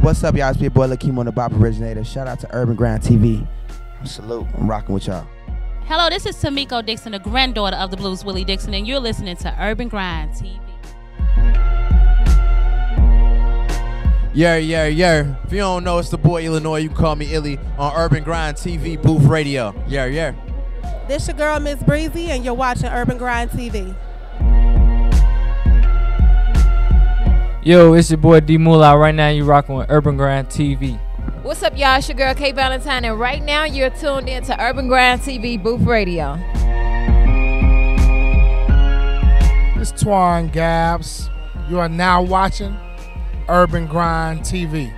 What's up, y'all? It's your boy Lakeem on the Bop Originator. Shout out to Urban Grind TV. Salute. I'm rocking with y'all. Hello, this is Tamiko Dixon, the granddaughter of the Blues Willie Dixon, and you're listening to Urban Grind TV. Yeah. If you don't know, it's the boy Illinois. You can call me Illy on Urban Grind TV Booth Radio. Yeah. This your girl, Miss Breezy, and you're watching Urban Grind TV. Yo, it's your boy D Moolah. Right now, you rocking with Urban Grind TV. What's up, y'all? It's your girl K Valentine, and right now you're tuned in to Urban Grind TV Booth Radio. It's Twan Gabs. You are now watching Urban Grind TV.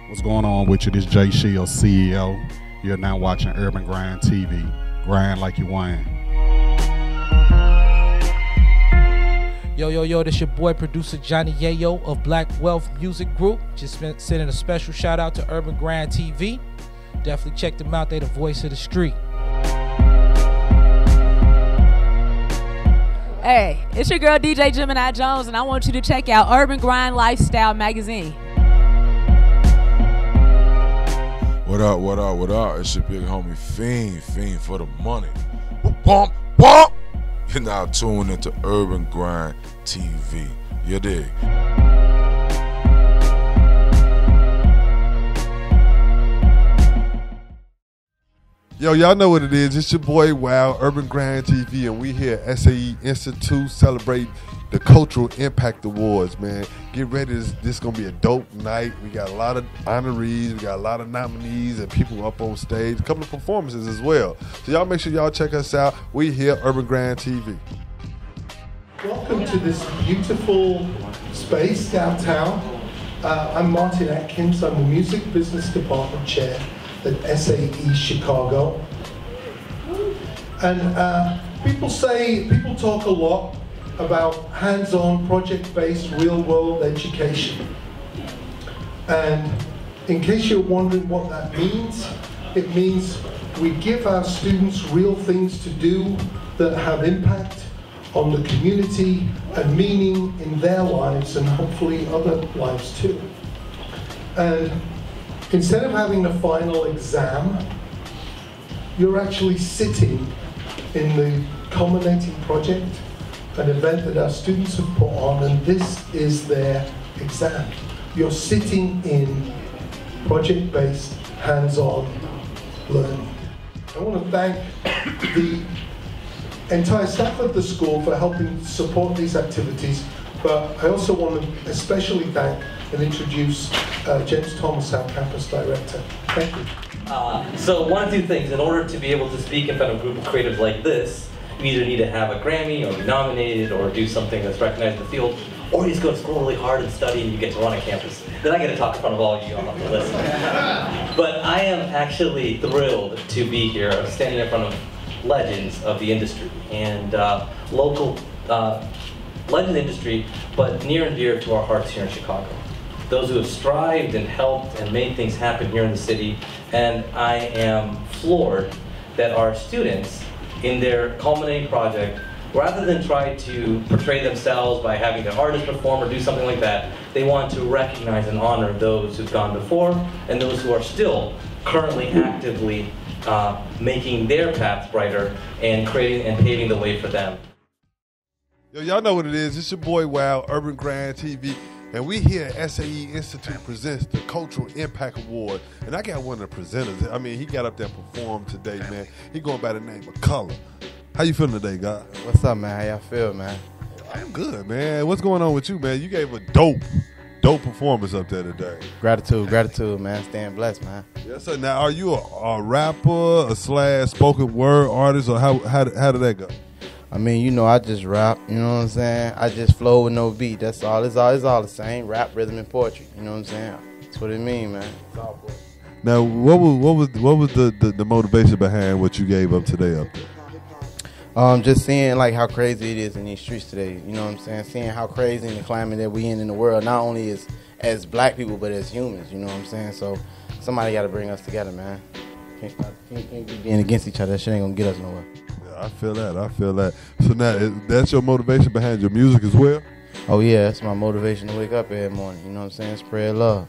What's going on with you? This Jay Shield, CEO. You're now watching Urban Grind TV. Grind like you want. Yo, this your boy producer Johnny Yayo of Black Wealth Music Group. Just sending a special shout out to Urban Grind TV. Definitely check them out. They the voice of the street. Hey, it's your girl DJ Gemini Jones, and I want you to check out Urban Grind Lifestyle Magazine. What up? It's your big homie Fiend for the money. Bump. You're now tuned into Urban Grind TV. You dig? Yo, y'all know what it is. It's your boy Wow, Urban Grind TV, and we here at SAE Institute celebrate the Cultural Impact Awards, man. Get ready. This going to be a dope night. We got a lot of honorees. We got a lot of nominees and people up on stage. A couple of performances as well. So y'all make sure y'all check us out. We here, Urban Grind TV. Welcome to this beautiful space downtown. I'm Martin Atkins. I'm the Music Business Department Chair at SAE Chicago. And people talk a lot about hands-on, project-based, real-world education. And in case you're wondering what that means, it means we give our students real things to do that have impact on the community and meaning in their lives and hopefully other lives too. And instead of having a final exam, you're actually sitting in the culminating project, an event that our students have put on, and this is their exam. You're sitting in project-based, hands-on learning. I want to thank the entire staff of the school for helping support these activities, but I also want to especially thank and introduce James Thomas, our campus director. Thank you. So one of two things, in order to be able to speak in front of a group of creatives like this, you either need to have a Grammy or be nominated or do something that's recognized in the field, or you just go to school really hard and study and you get to run a campus. Then I get to talk in front of all of you, I'll have to listen. But I am actually thrilled to be here, standing in front of legends of the industry and local legend industry, but near and dear to our hearts here in Chicago. Those who have strived and helped and made things happen here in the city, and I am floored that our students, in their culminating project, rather than try to portray themselves by having their artists perform or do something like that, they want to recognize and honor those who've gone before and those who are still currently actively making their paths brighter and creating and paving the way for them. Yo, y'all know what it is. It's your boy Wow, Urban Grind TV. And we here at SAE Institute presents the Cultural Impact Award. And I got one of the presenters. I mean, he got up there and performed today, man. He going by the name of Color. How you feeling today, God? What's up, man? How y'all feel, man? I'm good, man. What's going on with you, man? You gave a dope performance up there today. Gratitude, man. Staying blessed, man. Yes, sir. Now, are you a rapper, a spoken word artist, or how did that go? I mean, you know, I just rap, you know what I'm saying? I just flow with no beat. That's all. It's all the same. Rap, rhythm, and poetry. You know what I'm saying? That's what it mean, man. It's all poetry. Now, what was the motivation behind what you gave up today up there? Just seeing like how crazy it is in these streets today. You know what I'm saying? Seeing how crazy in the climate that we in the world, not only as black people, but as humans. You know what I'm saying? So somebody got to bring us together, man. Can't be being against each other. That shit ain't gonna get us nowhere. I feel that. So now, that's your motivation behind your music as well? Oh yeah, that's my motivation to wake up every morning. You know what I'm saying? Spread love.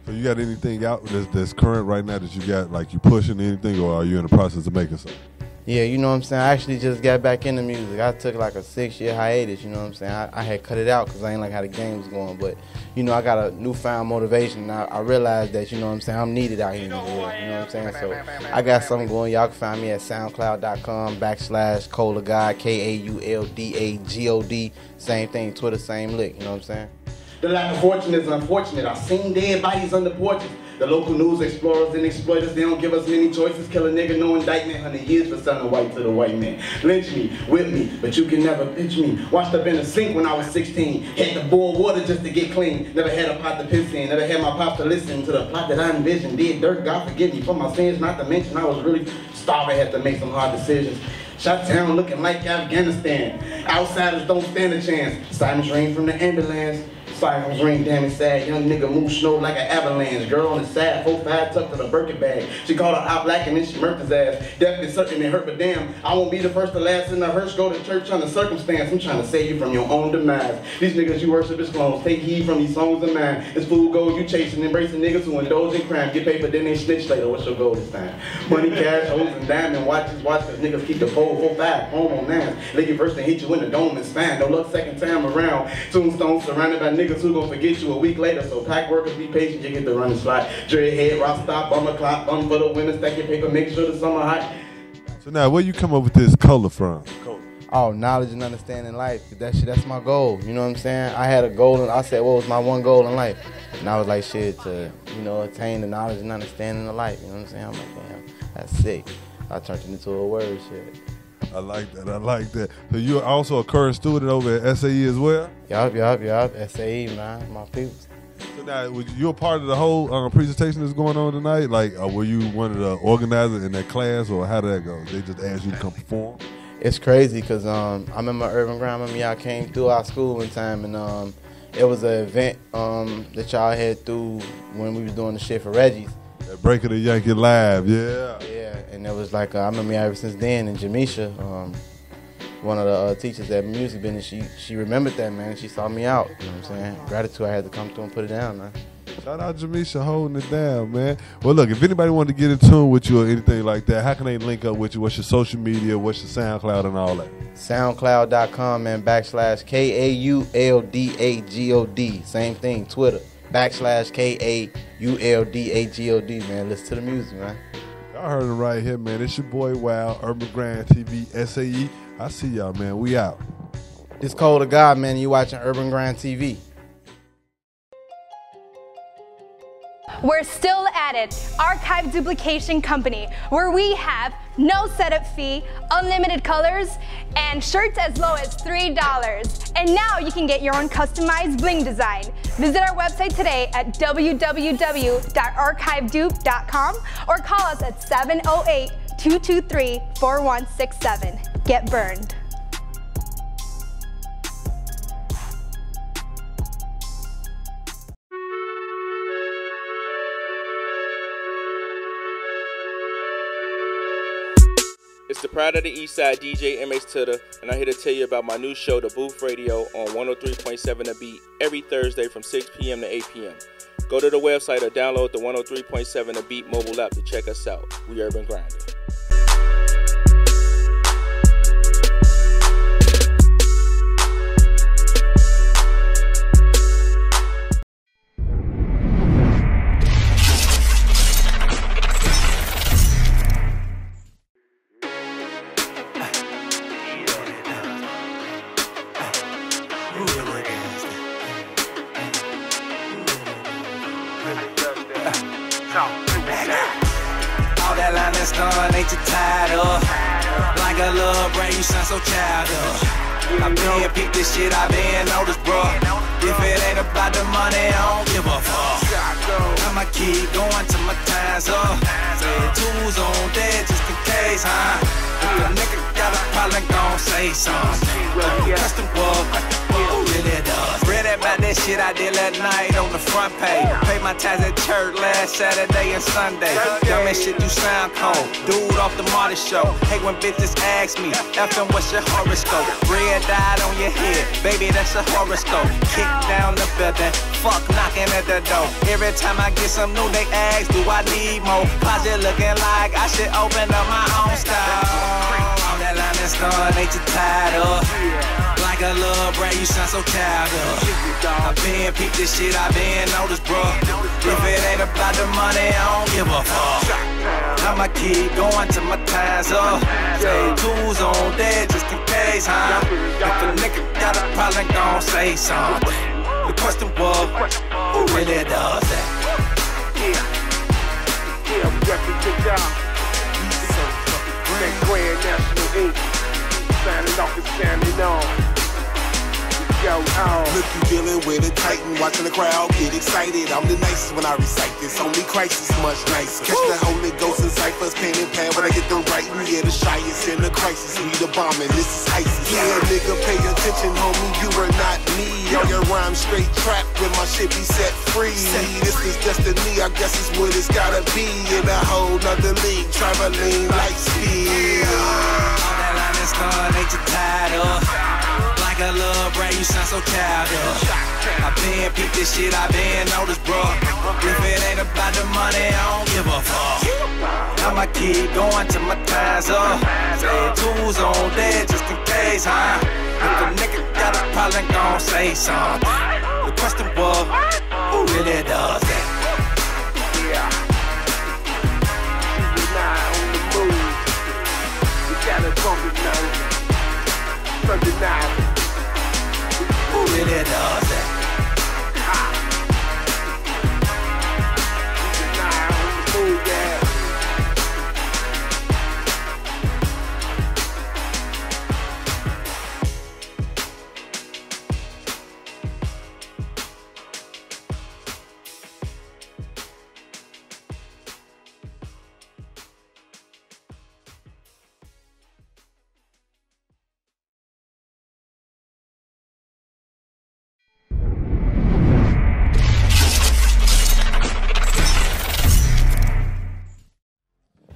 So you got anything out that's current right now that you got, like you pushing anything, or are you in the process of making something? Yeah, you know what I'm saying? I actually just got back into music. I took like a 6-year hiatus, you know what I'm saying? I had cut it out because I ain't like how the game was going. But, you know, I got a newfound motivation. I realized that, you know what I'm saying, I'm needed out here in the world, you know what I'm saying? So I got something going. Y'all can find me at soundcloud.com/KauldAGod, KAULDAGOD. Same thing, Twitter, same lick, you know what I'm saying? The lack of fortune is unfortunate. I've seen dead bodies under porches. The local news explorers and exploiters, they don't give us many choices. Kill a nigga, no indictment, 100 years for selling white to the white man. Lynch me, whip me, but you can never pitch me. Washed up in a sink when I was 16. Had to boil water just to get clean. Never had a pot to piss in. Never had my pops to listen to the plot that I envisioned. Did dirt, God forgive me for my sins. Not to mention I was really starving, had to make some hard decisions. Shot down looking like Afghanistan. Outsiders don't stand a chance. Sirens ring from the ambulance. Sirens ring, damn it sad. Young nigga move slow like an avalanche. Girl on the side, 4-5 tucked in a Birkin bag. She called her out black and then she murked his ass. Definitely certain it hurt, but damn, I won't be the first or last in the hearse. Go to church on the circumstance. I'm trying to save you from your own demise. These niggas you worship as clones. Take heed from these songs of mine. This fool gold you chasing, embracing niggas who indulge in crime. Get paid, but then they snitch later. What's your goal this time? Money, cash, hoes, and diamond watches. Watch cause niggas keep the fold. 4-5, home on 9s. Lick you first and hit you in the dome and spine. No luck second time around. Tombstone surrounded by niggas who gon' forget you a week later, so pack workers be patient, you get the running slot. Dreadhead, rock stop, bummer clock, bum for the winner, stack your paper, make sure the summer hot. So now, where you come up with this color from? Oh, knowledge and understanding life. That's my goal. You know what I'm saying? I had a goal, and I said, what was my one goal in life? And I was like, shit, to, you know, attain the knowledge and understanding of life. You know what I'm saying? I'm like, damn, that's sick. I turned it into a word, shit. I like that. I like that. So you're also a current student over at SAE as well? Yup. SAE, man, my people. So now, were you a part of the whole presentation that's going on tonight? Like, were you one of the organizers in that class, or how did that go? They just asked you to come perform? It's crazy because I remember Urban Grind. Y'all came through our school one time, and it was an event that y'all had through when we was doing the shit for Reggie's. That Break of the Yankee Live, yeah. Yeah, and it was like, I remember ever since then, and Jamisha, one of the teachers at music business, she remembered that, man, and she saw me out, you know what I'm saying? Gratitude, I had to come through and put it down, man. Shout out Jamisha holding it down, man. Well, look, if anybody wanted to get in tune with you or anything like that, how can they link up with you? What's your social media? What's your SoundCloud and all that? SoundCloud.com, man, /KAULDAGOD. Same thing, Twitter, /KAULDAGOD, man. Listen to the music, man. Y'all heard it right here, man. It's your boy, Wow, Urban Grind TV, SAE. I see y'all, man. We out. It's Cold to God, man. You watching Urban Grind TV. We're still at it, Archive Duplication Company, where we have no setup fee, unlimited colors, and shirts as low as $3. And now you can get your own customized bling design. Visit our website today at www.archivedupe.com or call us at 708-223-4167. Get burned. It's the Pride of the East Side DJ MH Titter, and I'm here to tell you about my new show, The Booth Radio, on 103.7 The Beat, every Thursday from 6 p.m. to 8 p.m. Go to the website or download the 103.7 The Beat mobile app to check us out. We Urban Grinding. So childish. I been pick this shit, I been noticed, bro. If it ain't about the money, I don't give a fuck. I'ma keep going till my time's up. Say two's on dead just in case, huh? If a nigga got a problem, gon' say something. Custom work, really does. Read about that that shit I did last night on the front page. Paid my tax at church last Saturday and Sunday. Dumb as shit, you sound cold. Dude off the Marty show. Hate when bitches ask me, F them, what's your horoscope? Red dot on your head, baby, that's a horoscope. Kick down the building, fuck knocking at the door. Every time I get some new, they ask, do I need more? Closet looking like I should open up my own style. On that line and store, they too tied up. Like a little brat, you sound so childish. I been peep this shit, I been noticed, bro. If it ain't about the money, I don't give a fuck. I'ma keep going till my time's up. Stay tools on dead just in case, huh? If a nigga got a problem, gon' say something. The question was, who really does that? Yeah, we represent y'all. That Grand National Inc. Signing off and standing on. Look, you dealing with a titan, watching the crowd get excited. I'm the nicest when I recite this, only Christ is much nicer. Catch the Holy Ghost in ciphers, pen and pad when I get the writing. Yeah, the shyest in the crisis, we the bombing, this is ISIS. Yeah, nigga, pay attention, homie, you are not me. All your rhymes straight trapped when my shit be set free. This is destiny, I guess it's what it's gotta be. In a whole nother league, traveling light speed. On that line and store, they too tied up. Like a little brat, you sound so childish. I been peep this shit, I been noticed, bro. If it ain't about the money, I don't give a fuck. I'ma keep going till my time's up. Stay tools on dead just in case, huh? If a nigga got a problem, gon' say something. The question was, who really does that? Yeah. Tonight on the move. We got a trumpet now. Sunday night. Who really does that?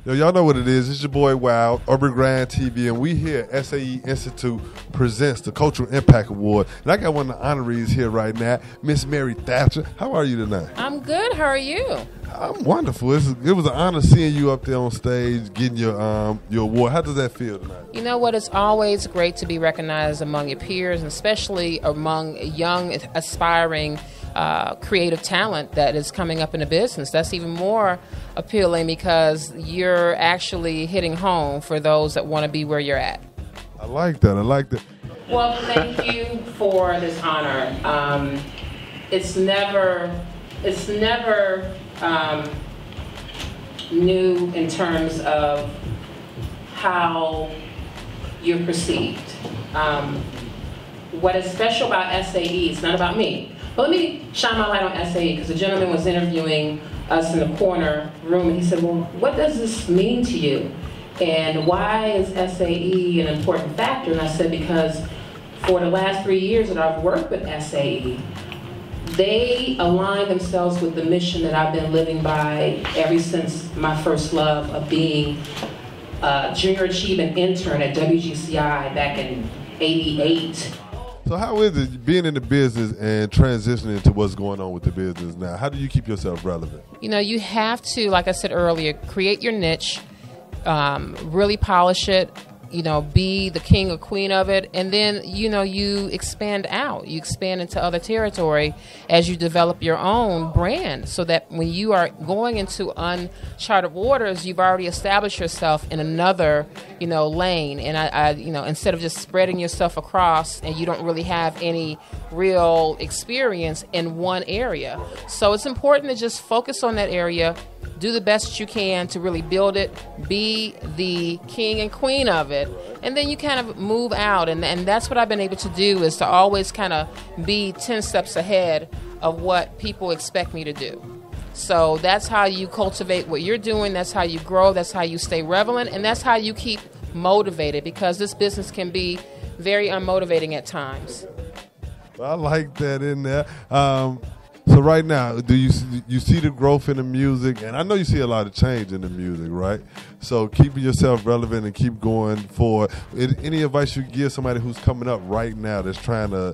Yo, y'all know what it is. It's your boy Wild, Urban Grind TV, and we here at SAE Institute presents the Cultural Impact Award. And I got one of the honorees here right now, Miss Mary Datcher. How are you tonight? I'm good. How are you? I'm wonderful. It was an honor seeing you up there on stage, getting your award. How does that feel tonight? You know what? It's always great to be recognized among your peers, and especially among young, aspiring creative talent that is coming up in the business. That's even more appealing because you're actually hitting home for those that want to be where you're at. I like that. I like that. Well, thank you for this honor. It's never new in terms of how you're perceived. What is special about SAE, it's not about me. But let me shine my light on SAE, because the gentleman was interviewing us in the corner room, and he said, well, what does this mean to you? And why is SAE an important factor? And I said, because for the last 3 years that I've worked with SAE, they align themselves with the mission that I've been living by ever since my first love of being a junior achievement intern at WGCI back in '88. So how is it being in the business and transitioning to what's going on with the business now? How do you keep yourself relevant? You know, you have to, like I said earlier, create your niche, really polish it, you know, be the king or queen of it, and then, you know, you expand out. You expand into other territory as you develop your own brand, so that when you are going into uncharted waters, you've already established yourself in another, you know, lane. And I you know, instead of just spreading yourself across and you don't really have any real experience in one area. So it's important to just focus on that area, do the best you can to really build it, be the king and queen of it, and then you kind of move out. And that's what I've been able to do, is to always kind of be 10 steps ahead of what people expect me to do. So that's how you cultivate what you're doing, that's how you grow, that's how you stay relevant, and that's how you keep motivated, because this business can be very unmotivating at times. I like that in there. So right now, do you see the growth in the music? And I know you see a lot of change in the music, right? So keeping yourself relevant and keep going forward. Any advice you give somebody who's coming up right now that's trying to,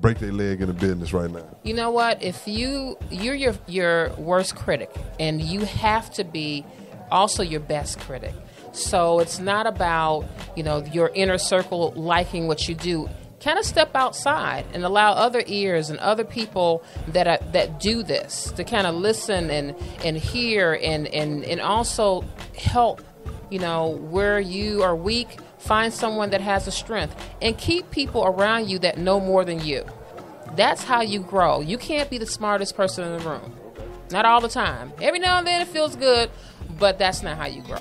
break their leg in the business right now? You know what? If you're your worst critic, and you have to be also your best critic. So it's not about, your inner circle liking what you do. Kind of step outside and allow other ears and other people that do this to kind of listen and hear and also help, where you are weak, find someone that has a strength, and keep people around you that know more than you. That's how you grow. You can't be the smartest person in the room. Not all the time. Every now and then it feels good, but that's not how you grow.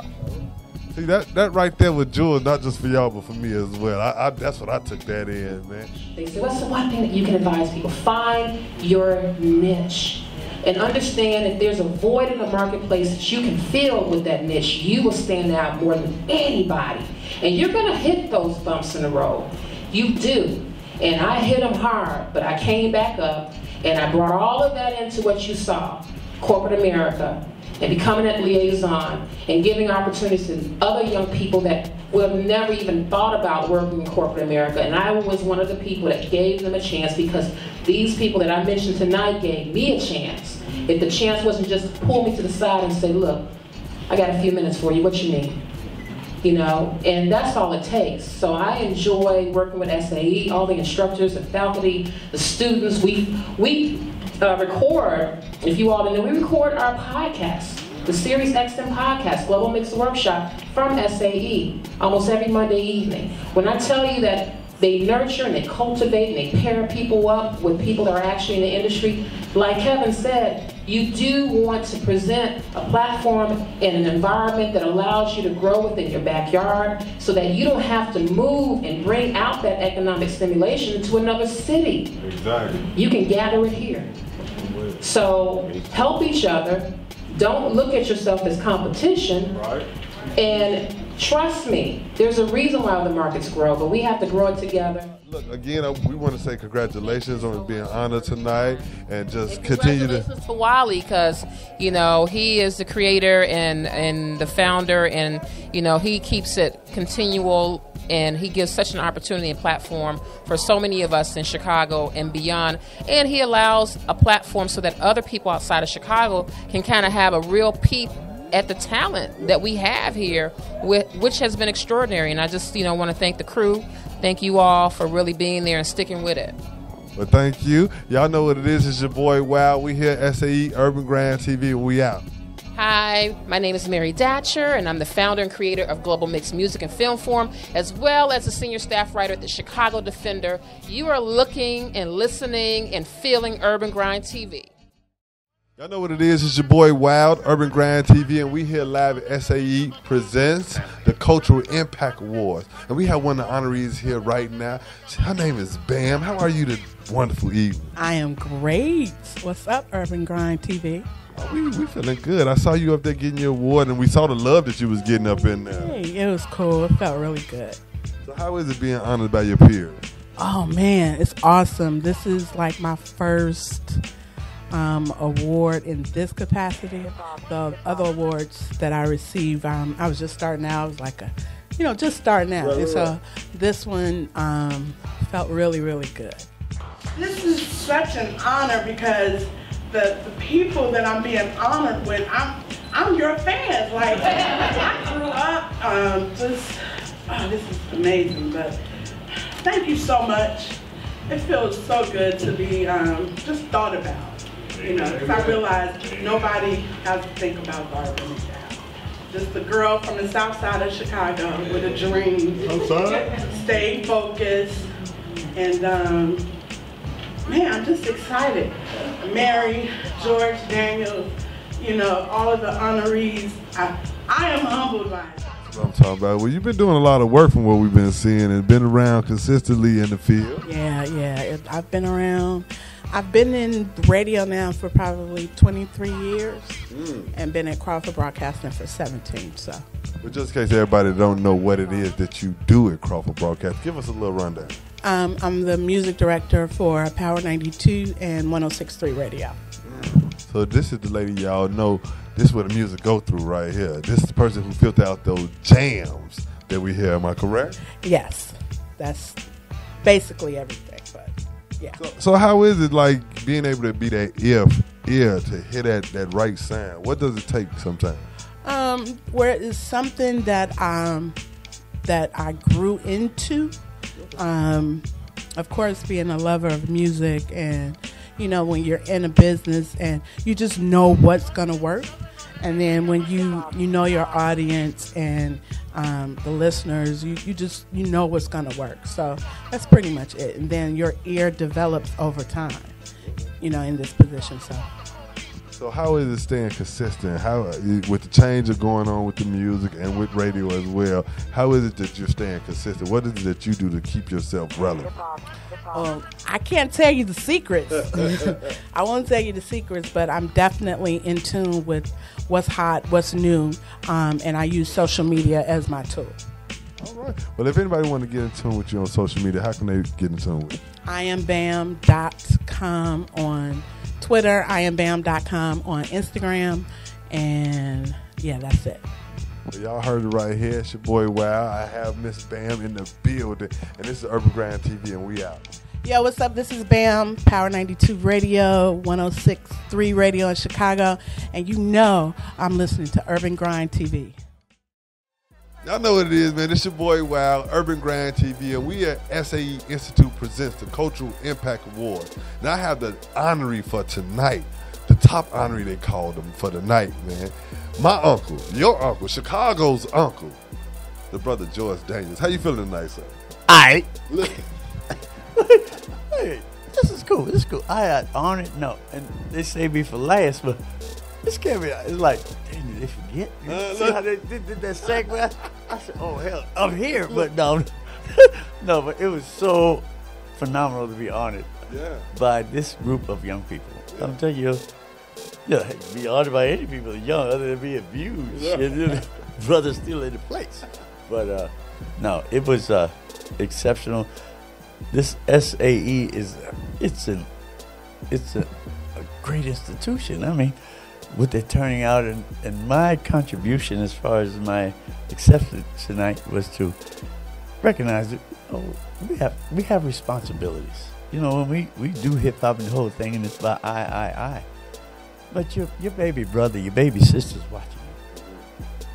See, that right there with Jules, not just for y'all, but for me as well. I that's what I took that in, man. They say, what's the one thing that you can advise people? Find your niche. And understand if there's a void in the marketplace that you can fill with that niche, you will stand out more than anybody. And you're going to hit those bumps in the road. You do. And I hit them hard, but I came back up, and I brought all of that into what you saw, corporate America, and becoming that liaison and giving opportunities to other young people that would have never even thought about working in corporate America. And I was one of the people that gave them a chance, because these people that I mentioned tonight gave me a chance. If the chance wasn't just to pull me to the side and say, look, I got a few minutes for you, what you need? And that's all it takes. So I enjoy working with SAE, all the instructors, the faculty, the students. We record, if you all didn't know, we record our podcast, the Series XM podcast, Global Mixed Workshop from SAE, almost every Monday evening. When I tell you that they nurture and they cultivate and they pair people up with people that are actually in the industry, like Kevin said, you do want to present a platform and an environment that allows you to grow within your backyard, so that you don't have to move and bring out that economic stimulation into another city. Exactly. You can gather it here. So help each other. Don't look at yourself as competition. Right. And trust me, there's a reason why the markets grow, but we have to grow it together. Look, again, we want to say congratulations on being honored tonight, and just continue to. Congratulations for Wally, because he is the creator and the founder, and he keeps it continual. And he gives such an opportunity and platform for so many of us in Chicago and beyond. And he allows a platform so that other people outside of Chicago can kind of have a real peep at the talent that we have here, which has been extraordinary. And I just want to thank the crew. Thank you all for really being there and sticking with it. Well, thank you. Y'all know what it is. It's your boy, Wow. We here at SAE Urban Grand TV. We out. Hi, my name is Mary Datcher, and I'm the founder and creator of Global Mixed Music and Film Forum, as well as a senior staff writer at the Chicago Defender. You are looking and listening and feeling Urban Grind TV. Y'all know what it is. It's your boy, Wild, Urban Grind TV, and we here live at SAE Presents the Cultural Impact Awards. And we have one of the honorees here right now. Her name is Bam. How are you this wonderful evening? I am great. What's up, Urban Grind TV? We feeling good. I saw you up there getting your award, and we saw the love that you was getting up in there. Hey, it was cool. It felt really good. So how is it being honored by your peers? Oh, man, it's awesome. This is like my first award in this capacity. The other awards that I received, I was just starting out. I was like just starting out. And so this one felt really, really good. This is such an honor, because the people that I'm being honored with, I'm your fans. Like, I grew up this is amazing, but thank you so much. It feels so good to be just thought about, because I realized nobody has to think about garbage. Just a girl from the south side of Chicago with a dream. I'm sorry? Stay focused, and man, I'm just excited. Mary, George, Daniel, all of the honorees. I am humbled by it. That's what I'm talking about. Well, you've been doing a lot of work from what we've been seeing, and been around consistently in the field. Yeah. I've been around. I've been in radio now for probably 23 years, and been at Crawford Broadcasting for 17. So. But just in case everybody don't know what it is that you do at Crawford Broadcast, give us a little rundown. I'm the music director for Power 92 and 106.3 Radio. So this is the lady y'all know. This is where the music go through right here. This is the person who filtered out those jams that we hear. Am I correct? Yes, that's basically everything. But yeah. So how is it like being able to be that ear to hear that right sound? What does it take sometimes? Where it's something that I grew into. Of course, being a lover of music, and you know, when you're in a business and you just know what's gonna work, and then when you know your audience and the listeners, you know what's gonna work. So that's pretty much it. And then your ear develops over time, you know, in this position. So how is it staying consistent? How, with the change of going on with the music and with radio as well, how is it that you're staying consistent? What is it that you do to keep yourself relevant? I can't tell you the secrets. I won't tell you the secrets, but I'm definitely in tune with what's hot, what's new, and I use social media as my tool. All right. Well, if anybody want to get in tune with you on social media, how can they get in tune with you? IamBam.com on Twitter, IamBam.com on Instagram, and yeah, that's it. Well, y'all heard it right here. It's your boy Wow. I have Miss Bam in the building, and this is Urban Grind TV, and we out. Yo, what's up? This is Bam, Power 92 Radio, 106.3 Radio in Chicago, and you know I'm listening to Urban Grind TV. Y'all know what it is, man. It's your boy Wow, Urban Grind TV, and we at SAE Institute presents the Cultural Impact Awards. And I have the honoree for tonight, the top honoree they called them for the night, man. My uncle, your uncle, Chicago's uncle, the brother George Daniels. How you feeling tonight, sir? All right. Hey, this is cool. This is cool. I got honored. No, and they saved me for last, but this can't be. It's like, dang, did they forget? See how they did that segment? I said, oh hell, I'm here, but no, no, but it was so phenomenal to be honored by this group of young people. Yeah. I'm telling you, be honored by any people young other than be abused. Yeah. Brother's still in the place, but no, it was exceptional. This SAE is it's a great institution. I mean, what they're turning out, and my contribution as far as my acceptance tonight was to recognize that we have responsibilities. You know, when we do hip hop and the whole thing, and it's about I. But your baby brother, your baby sister's watching you.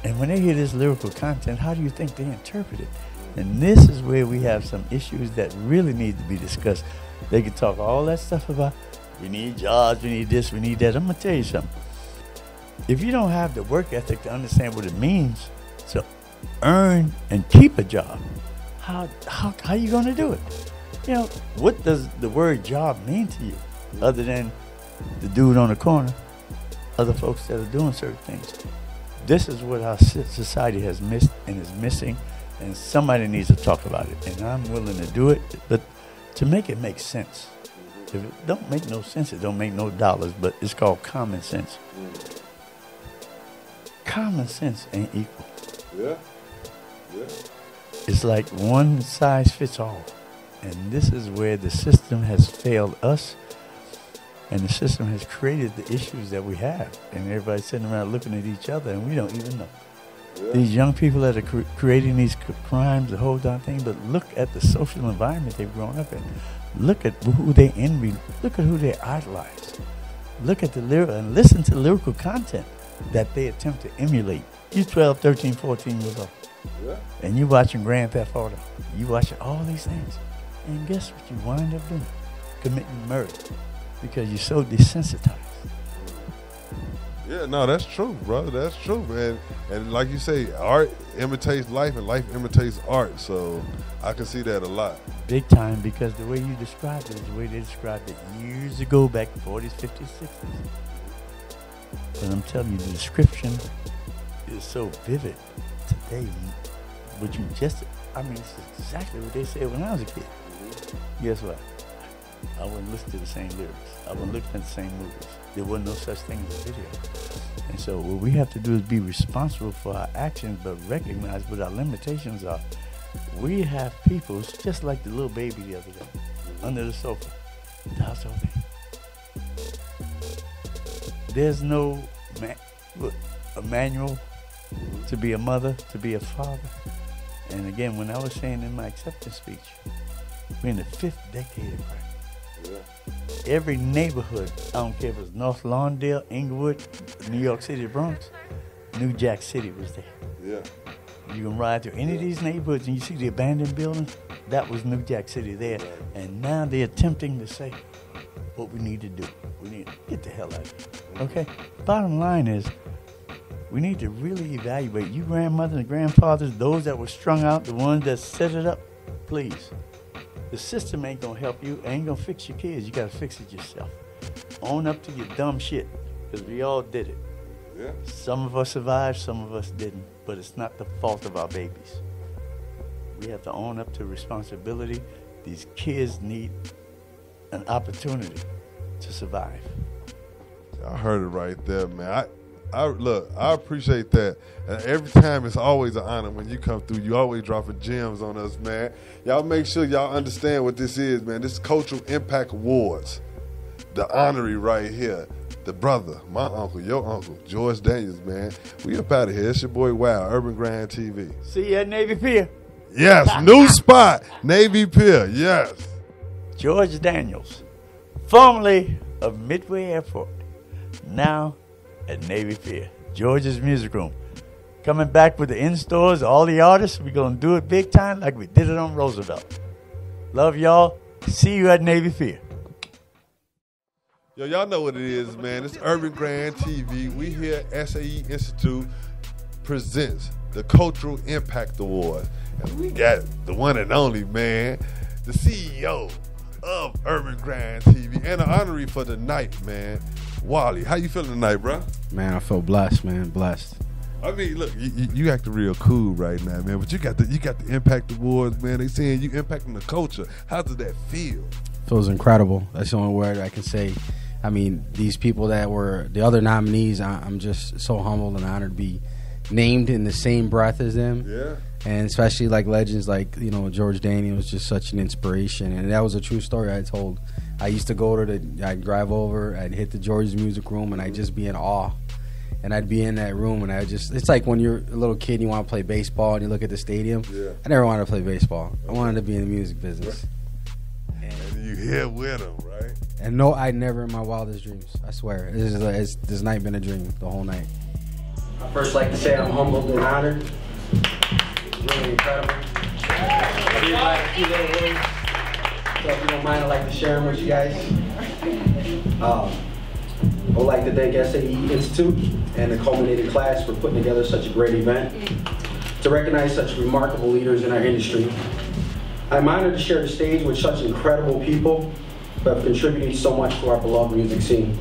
And when they hear this lyrical content, how do you think they interpret it? And this is where we have some issues that really need to be discussed. They can talk all that stuff about, we need jobs, we need this, we need that. I'm going to tell you something. If you don't have the work ethic to understand what it means to earn and keep a job, how are you going to do it? You know, what does the word job mean to you other than the dude on the corner, other folks that are doing certain things? This is what our society has missed and is missing, and somebody needs to talk about it. And I'm willing to do it, but to make it make sense. If it don't make no sense, it don't make no dollars, but it's called common sense. Common sense ain't equal. Yeah. It's like one size fits all. And this is where the system has failed us, and the system has created the issues that we have. And everybody's sitting around looking at each other, and we don't even know. Yeah. These young people that are creating these crimes, the whole darn thing, but look at the social environment they've grown up in. Look at who they envy. Look at who they idolize. Look at the lyric and listen to the lyrical content that they attempt to emulate. You 12, 13, 14 years old. Yeah. And you watching Grand Theft Auto. You watching all these things. And guess what you wind up doing? Committing murder. Because you're so desensitized. Yeah, no, that's true, brother. That's true, man. And like you say, art imitates life and life imitates art. So I can see that a lot. Big time, because the way you described it is the way they described it years ago, back 40s, 50s, 60s. But I'm telling you, the description is so vivid today. What you just, I mean, it's exactly what they said when I was a kid. Guess what? I wouldn't listen to the same lyrics. I wouldn't look at the same movies. There wasn't no such thing as a video. And so what we have to do is be responsible for our actions, but recognize what our limitations are we have people, it's just like the little baby the other day, under the sofa. That's all day. There's no a manual to be a mother, to be a father. And again, when I was saying in my acceptance speech, we're in the 5th decade of crime. Yeah. Every neighborhood, I don't care if it's North Lawndale, Inglewood, New York City, Bronx, New Jack City was there. Yeah. You can ride through any of these neighborhoods and you see the abandoned buildings, that was New Jack City there. Right. And now they're attempting to say what we need to do. We need to get the hell out of here. Okay? Bottom line is, we need to really evaluate you grandmothers and grandfathers, those that were strung out, the ones that set it up, please. The system ain't gonna help you, ain't gonna fix your kids. You gotta fix it yourself. Own up to your dumb shit, because we all did it. Yeah. Some of us survived, some of us didn't, but it's not the fault of our babies. We have to own up to responsibility. These kids need an opportunity to survive. I heard it right there, man. Look, I appreciate that. And every time it's always an honor when you come through. You always dropping gems on us, man. Y'all make sure y'all understand what this is, man. This is Cultural Impact Awards. The honoree right here. The brother, my uncle, your uncle, George Daniels, man. We up out of here. It's your boy Wow, Urban Grind TV. See you at Navy Pier. Yes, new spot, Navy Pier, yes. George Daniels, formerly of Midway Airport, now at Navy Pier, George's Music Room. Coming back with the in-stores, all the artists, we're going to do it big time like we did it on Roosevelt. Love y'all. See you at Navy Pier. Yo, y'all know what it is, man. It's Urban Grind TV. We here at SAE Institute presents the Cultural Impact Award. And we got the one and only, man, the CEO of Urban Grind TV and an honoree for the night, man, Wally. How you feeling tonight, bro? Man, I feel blessed, man. Blessed. I mean, look, you acting real cool right now, man. But you got the Impact Awards, man. They saying you impacting the culture. How does that feel? Feels incredible. That's the only word I can say. I mean, these people that were the other nominees, I'm just so humbled and honored to be named in the same breath as them. Yeah. And especially like legends like, you know, George Daniels was just such an inspiration. And that was a true story I told. I used to go to I'd drive over, I'd hit the George's Music Room, and I'd just be in awe. And I'd be in that room, and it's like when you're a little kid and you want to play baseball and you look at the stadium. Yeah. I never wanted to play baseball. I wanted to be in the music business. And you here with them, right? And no, I never in my wildest dreams. I swear. This night been a dream the whole night. I'd first like to say I'm humbled and honored. It's really incredible. So if you don't mind, I'd like to share them with you guys. I would like to thank SAE Institute and the culminating class for putting together such a great event to recognize such remarkable leaders in our industry. I'm honored to share the stage with such incredible people who have contributed so much to our beloved music scene.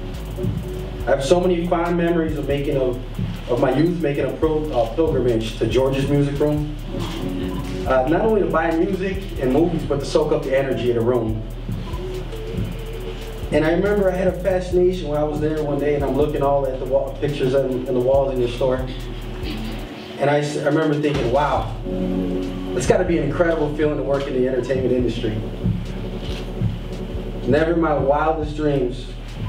I have so many fond memories of my youth making a pilgrimage to George's Music Room, not only to buy music and movies, but to soak up the energy of the room. And I remember I had a fascination when I was there one day, and I'm looking all at the pictures in the walls in the store. And I remember thinking, wow, it's got to be an incredible feeling to work in the entertainment industry. Never in my wildest dreams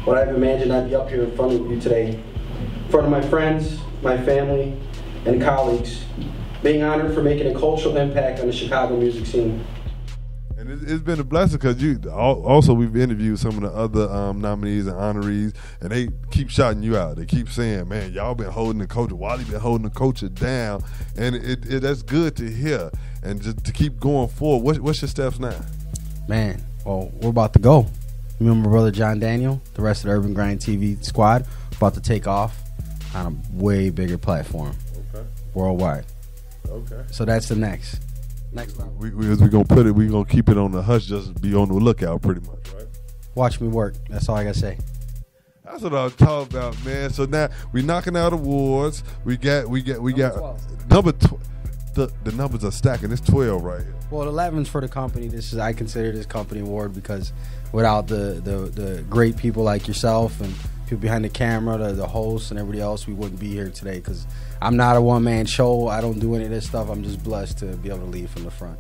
would I have imagined I'd be up here in front of you today, in front of my friends, my family, and colleagues, being honored for making a cultural impact on the Chicago music scene. And it's been a blessing because we've interviewed some of the other nominees and honorees, and they keep shouting you out. They keep saying, man, y'all been holding the culture. Wally been holding the culture down, and that's good to hear. And just to keep going forward. What's your steps now? Man, well, we're about to go. Remember my brother John Daniel, the rest of the Urban Grind TV squad, about to take off on a way bigger platform, worldwide. Okay. So that's the next level. We're gonna keep it on the hush. Just be on the lookout, pretty much, right? Watch me work. That's all I gotta say. That's what I was talking about, man. So now we knocking out awards. We got number 12. The numbers are stacking. It's 12 right here. Well, 11's for the company. I consider this company award because without the great people like yourself and people behind the camera, the hosts, and everybody else, we wouldn't be here today because I'm not a one-man show. I don't do any of this stuff. I'm just blessed to be able to lead from the front.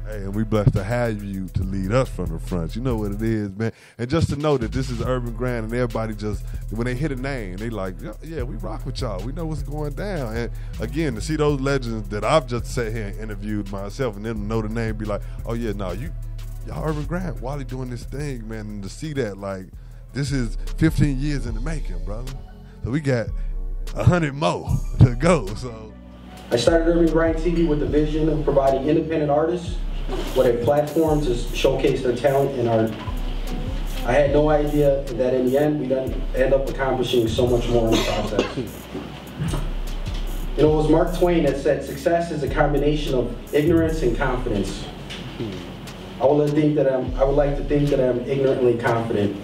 Hey, and we blessed to have you to lead us from the front. You know what it is, man. And just to know that this is Urban Grand and everybody just, when they hit a name, they like, yeah, we rock with y'all. We know what's going down. And again, to see those legends that I've just sat here and interviewed myself and then know the name, be like, oh yeah, no, y'all Urban Grand, Wally doing this thing, man. And to see that, like, this is 15 years in the making, brother. So we got 100 more to go, so. I started Urban Grind TV with the vision of providing independent artists with a platform to showcase their talent and art. I had no idea that in the end, we'd end up accomplishing so much more in the process. You know, it was Mark Twain that said, success is a combination of ignorance and confidence. I would like to think that I'm ignorantly confident.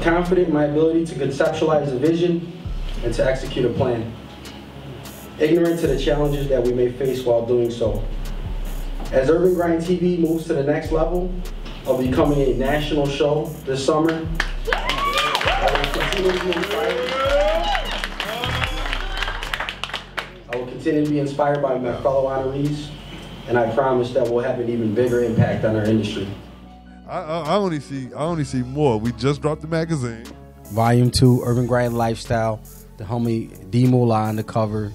Confident in my ability to conceptualize a vision and to execute a plan. Ignorant to the challenges that we may face while doing so. As Urban Grind TV moves to the next level of becoming a national show this summer, I will continue to be inspired by my fellow honorees, and I promise that we'll have an even bigger impact on our industry. I only see more. We just dropped the magazine. Volume 2, Urban Grind Lifestyle, the homie D-Moolah on the cover.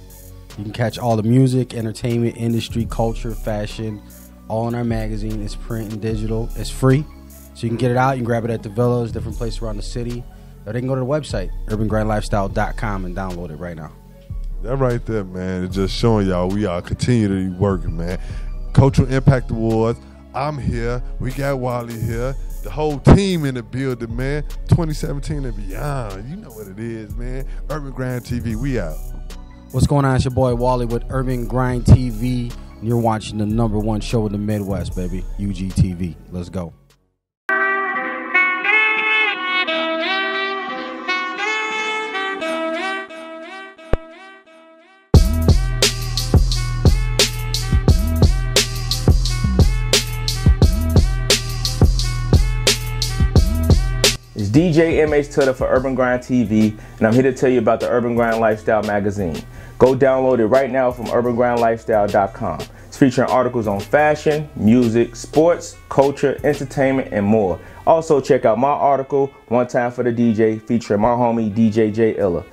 You can catch all the music, entertainment, industry, culture, fashion, all in our magazine. It's print and digital. It's free. So you can get it out. You can grab it at the villas, different places around the city. Or they can go to the website, urbangrindlifestyle.com, and download it right now. That right there, man, it's just showing y'all we are continually working, man. Cultural Impact Awards. I'm here. We got Wally here. The whole team in the building, man. 2017 and beyond. You know what it is, man. Urban Grind TV, we out. What's going on? It's your boy Wally with Urban Grind TV, and you're watching the #1 show in the Midwest, baby, UGTV. Let's go. It's DJ MH for Urban Grind TV, and I'm here to tell you about the Urban Grind Lifestyle magazine. Go download it right now from urbangrindlifestyle.com. It's featuring articles on fashion, music, sports, culture, entertainment, and more. Also, check out my article, One Time for the DJ, featuring my homie DJ J Illa.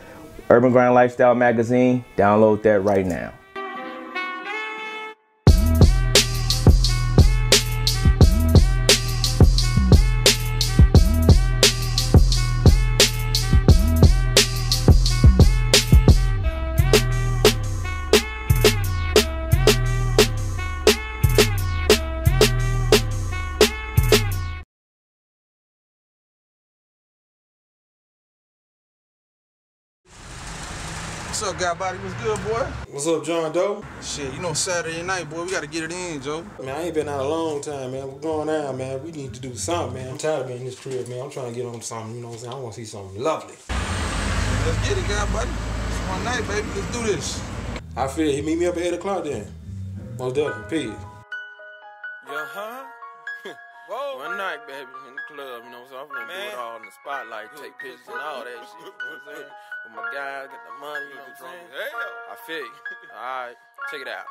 Urban Grind Lifestyle magazine, download that right now. What's up, guy body? What's good, boy? What's up, John Doe? Shit, you know Saturday night, boy, we gotta get it in, Joe. Man, I ain't been out a long time, man. We're going out, man. We need to do something, man. I'm tired of being in this crib, man. I'm trying to get on something, you know what I'm saying? I want to see something lovely. Let's get it, guy buddy. It's one night, baby. Let's do this. I feel you. Meet me up at 8 o'clock then. Most definitely. Peace. Whoa. One night, baby, in the club, you know, so I'm gonna do it all in the spotlight, take pictures and all that shit, you know what I'm saying? With my guys, get the money, you know what I'm saying? I feel you. Alright, check it out.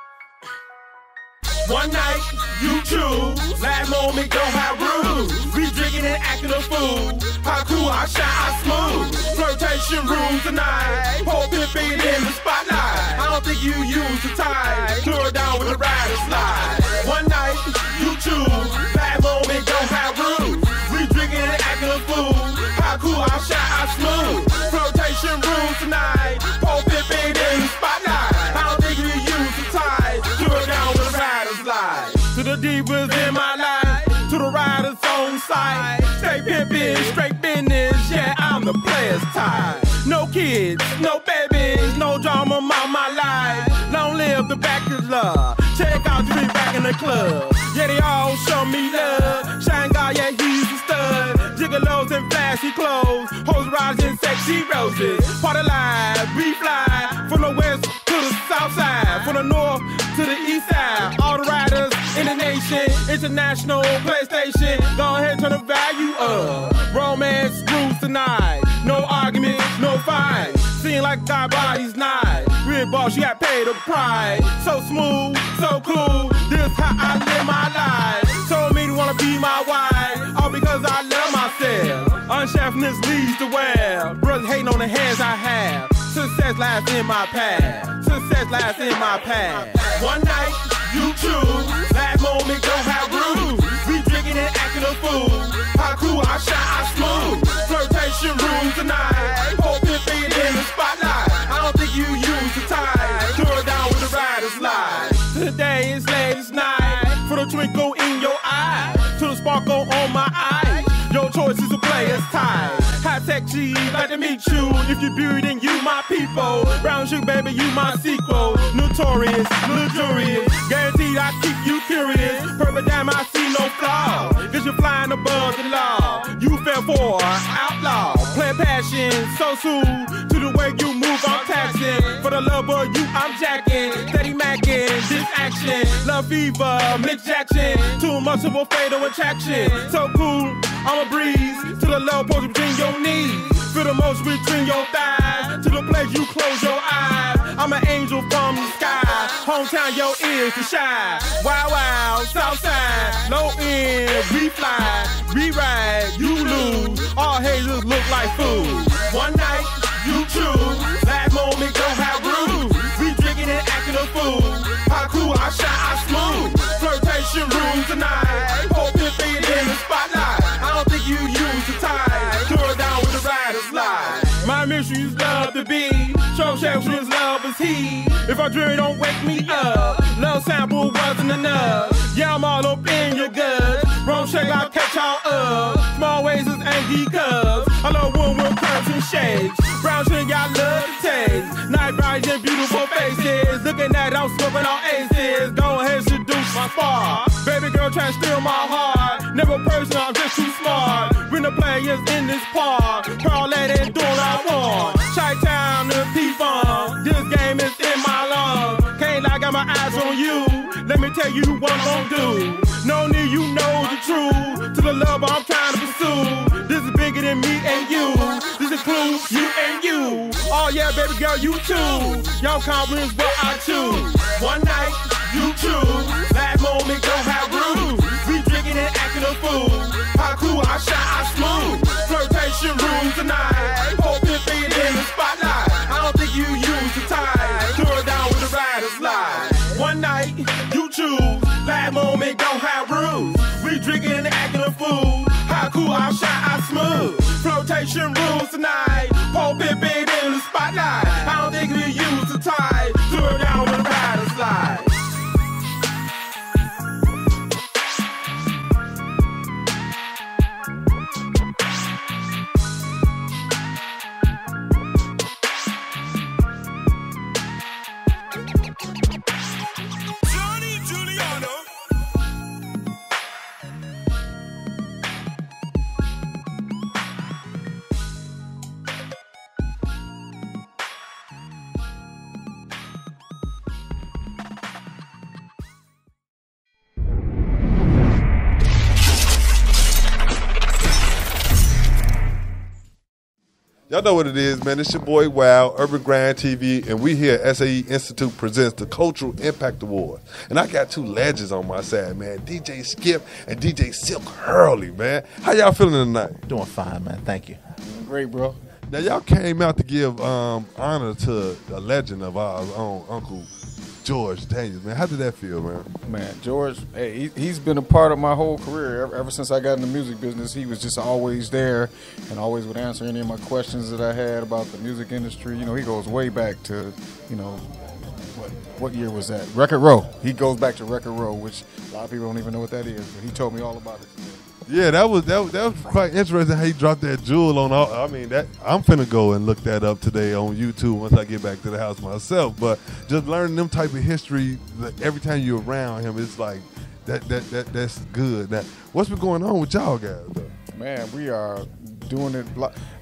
One night, you choose. Last moment, don't have rules. We drinking and acting a fool. How cool, how shy, how smooth. Flirtation rules tonight. Whole pimping in the spotlight. I don't think you use the tie. Throw it down with a rider slide. One night, you choose. Last moment, don't have rules. We drinking and acting a fool. How cool, how shy, how smooth. Flirtation rules tonight. Whole pimping in the spotlight. I don't think you use the tie. Throw it down with a rider slide. To the divas in my life, to the riders on site. Stay pimpin', straight business, yeah, I'm the player's type. No kids, no babies, no drama, my life. Long live the bachelor. Check out the back in the club. Yeah, they all show me love. Shine God, yeah, he's a stud. Gigolos and flashy clothes. Hose riders and sexy roses. Party live, we fly. From the west to the south side. From the north to the east side. All the riders in the nation. International PlayStation. Go ahead and turn the value up. Romance rules tonight. No no arguments, no fights. Seem like our body's nice. Real boss, you got paid a price. So smooth, so cool. This how I live my life. Told me to wanna be my wife, all because I love myself. Unshaftness leads the well. Brothers hating on the hands I have. Success lies in my past. Success lies in my past. One night, you choose. Last moment, don't have rules. We drinking and acting a fool. How cool, I shine, I smooth. Flirtation rules tonight. Hoping for it in the spotlight. I don't think you use the time. Throw it down with the rider's light. Today is ladies' night. For the twinkle in your eye. To the sparkle on my eye. Your choice is to play as tight. High tech G, like to meet you. If you're beauty, then you my people. Brown sugar, baby, you my sequel. Notorious, luxurious. Guaranteed I keep you curious. Perfect damn, I see no flaw. Cause you're flying above the law. You fell for outlaw. Play passion, so soon. To the way you move, I'm taxing. For the love of you, I'm jacking. Steady macking, this action. Love fever, Mick Jackson. Too much of a fatal attraction. So cool, I'm a breeze. To the love post between your knees. Feel the motion between your thighs. To the place you close your eyes. I'm an angel from the sky. Hometown, your ears to shine. Wow, wow, Southside. Low end, we fly. We ride, you lose. All haters look like fools. One night, you choose. Last moment, don't have rules. We drinking and acting a fool. How cool, I shine, I smooth. Flirtation rules tonight. Hoping for it in the spotlight. I don't think you use the tide. Throw it down with the rider's slide. My mission is love to be. Show is love is he. If I dream, don't wake me up. Love sample wasn't enough. Yeah, I'm all up in your guts. Wrong shake, I'll catch y'all up. Small ways is angry cubs. I love one with curves and shades. Brown sugar, y'all love to taste. Night bright and beautiful faces. Looking at I'm smoking all aces. Go ahead, seduce my spar. Baby girl trying to steal my heart. Never personal, I'm just too smart. When the players in this park. Pearl lady doing what I want. Chi-town to P-Funk. This game is in my lungs. Can't lie, got my eyes on you. Let me tell you what I'm gonna do. No need, you know the truth. To the love I'm trying to pursue. This is bigger than me and you. This includes you and you. Oh yeah, baby girl, you too. Your confidence what I choose. One night, you choose. Last moment, don't have rules. We drinking and acting a fool. How cool, I shine, I smooth. Flirtation rules tonight. Hoping for it in the spotlight. I don't think you use the tide. Throw it down with the rider's slide. One night, you choose. Last moment, don't have rules. We drinking and acting a fool. How cool, I shine, I smooth. Flotation rules tonight. Hoping for it in the spotlight. I don't think we use the tide. Throw it down with the rider's slide. Y'all know what it is, man. It's your boy Wow, Urban Grind TV, and we here at SAE Institute presents the Cultural Impact Award. And I got two legends on my side, man. DJ Skip and DJ Silk Hurley, man. How y'all feeling tonight? Doing fine, man. Thank you. Great, bro. Now, y'all came out to give honor to a legend of our own, Uncle George Daniels, man. How did that feel, man? Man, George, hey, he's been a part of my whole career. Ever since I got in the music business, he was just always there and always would answer any of my questions that I had about the music industry. You know, he goes way back to, you know, what year was that? Record Row. He goes back to Record Row, which a lot of people don't even know what that is, but he told me all about it. Yeah, that was quite interesting how he dropped that jewel on all. I mean, that I'm finna go and look that up today on YouTube once I get back to the house myself. But just learning them type of history, every time you're around him, it's like that's good. Now, what's been going on with y'all guys, though? Man, we are doing it.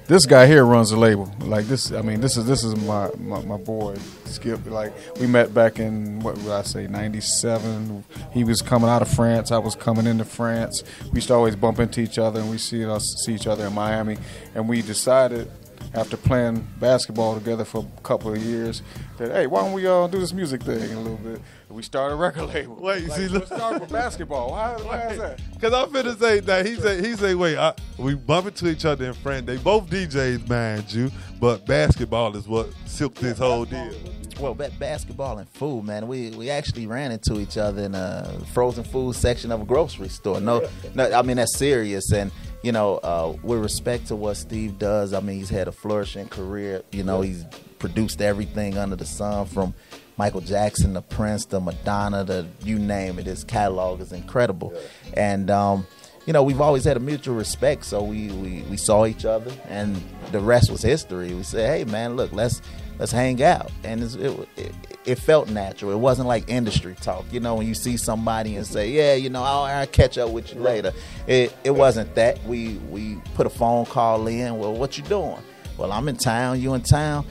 This guy here runs the label. Like this, I mean, this is my boy Skip. Like we met back in what would I say, '97. He was coming out of France. I was coming into France. We used to always bump into each other, and we see each other in Miami. And we decided after playing basketball together for a couple of years, that, hey, why don't we do this music thing a little bit? We started a record label. Wait, see, let's start with basketball. Why is that? Because I'm finna say that he say, wait, we bump into each other in friend. They both DJs, mind you, but basketball is what silked this whole deal. Well, basketball and food, man. We actually ran into each other in a frozen food section of a grocery store. No, I mean, that's serious. And, you know, with respect to what Steve does, I mean, he's had a flourishing career. You know, he's produced everything under the sun, from Michael Jackson to Prince to Madonna to you name it. His catalog is incredible. And, you know, we've always had a mutual respect, so we saw each other, and the rest was history. We said, hey, man, look, let's hang out. And it felt natural. It wasn't like industry talk. You know, when you see somebody and say, yeah, you know, I'll catch up with you later. It wasn't that. We put a phone call in. Well, what you doing? Well, I'm in town. You in town?